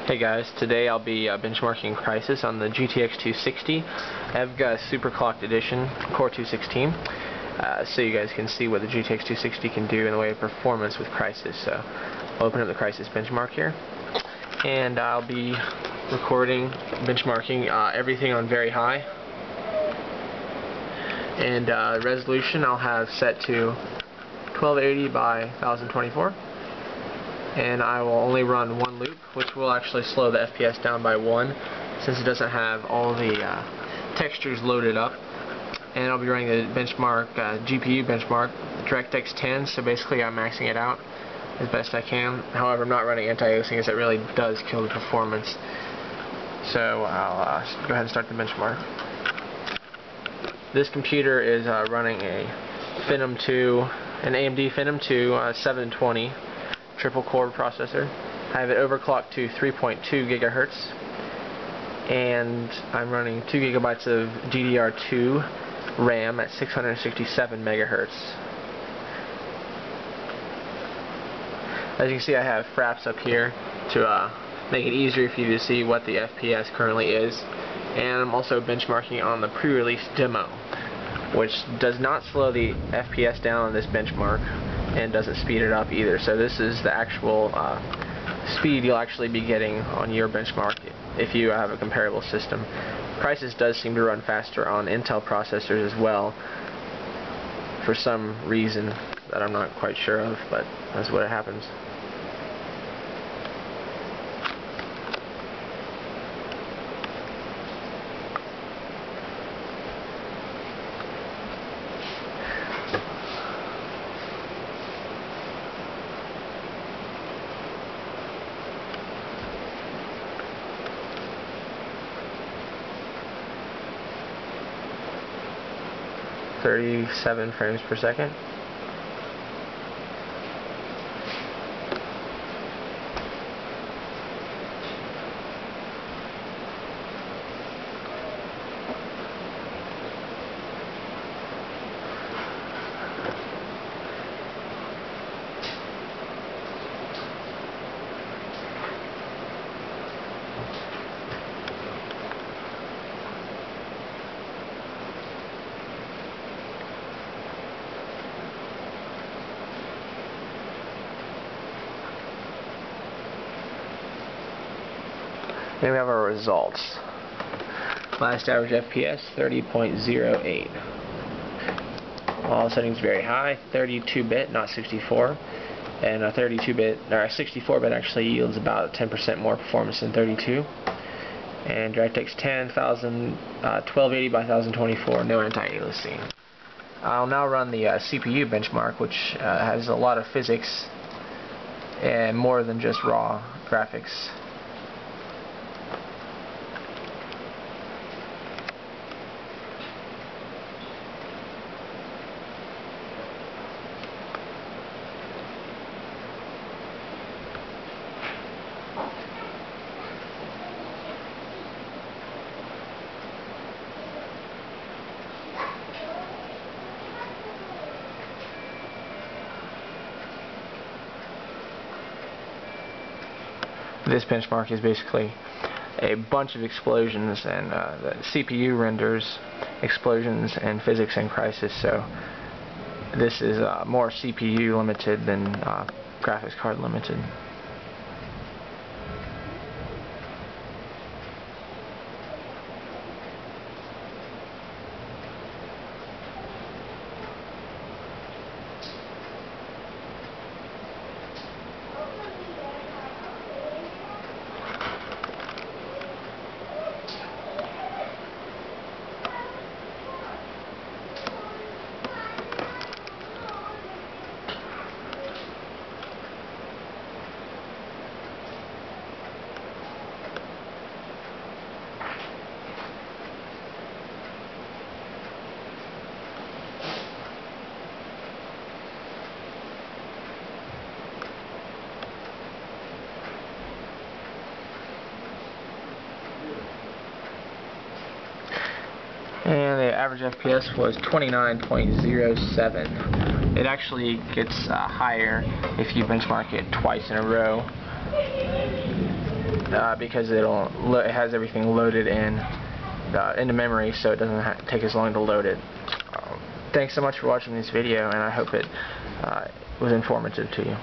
Hey guys, today I'll be benchmarking Crysis on the GTX 260 Evga Superclocked Edition Core 216, so you guys can see what the GTX 260 can do in the way of performance with Crysis. So I'll open up the Crysis benchmark here, and I'll be recording, benchmarking everything on very high, and resolution I'll have set to 1280 by 1024. And I will only run one loop, which will actually slow the FPS down by 1, since it doesn't have all the textures loaded up. And I'll be running the benchmark, GPU benchmark, DirectX 10, so basically I'm maxing it out as best I can. However, I'm not running anti-aliasing, as it really does kill the performance. So I'll go ahead and start the benchmark. This computer is running a Phenom II, an AMD Phenom II 720 triple core processor. I have it overclocked to 3.2 gigahertz, and I'm running 2 gigabytes of DDR2 RAM at 667 megahertz. As you can see, I have fraps up here to make it easier for you to see what the FPS currently is, and I'm also benchmarking on the pre-release demo, which does not slow the FPS down on this benchmark and doesn't speed it up either. So this is the actual speed you'll actually be getting on your benchmark if you have a comparable system. Crysis does seem to run faster on Intel processors as well, for some reason that I'm not quite sure of, but that's what happens. .37 frames per second. Here we have our results. Last average FPS 30.08. All settings very high, 32-bit, not 64. And a 32-bit, or a 64-bit actually yields about 10% more performance than 32. And DirectX 10, 1280 by 1024, no anti-aliasing. I'll now run the CPU benchmark, which has a lot of physics and more than just raw graphics. This benchmark is basically a bunch of explosions, and the CPU renders explosions and physics in Crysis, so this is more CPU limited than graphics card limited. And the average FPS was 29.07. It actually gets higher if you benchmark it twice in a row. because it has everything loaded in into memory, so it doesn't take as long to load it. Thanks so much for watching this video, and I hope it was informative to you.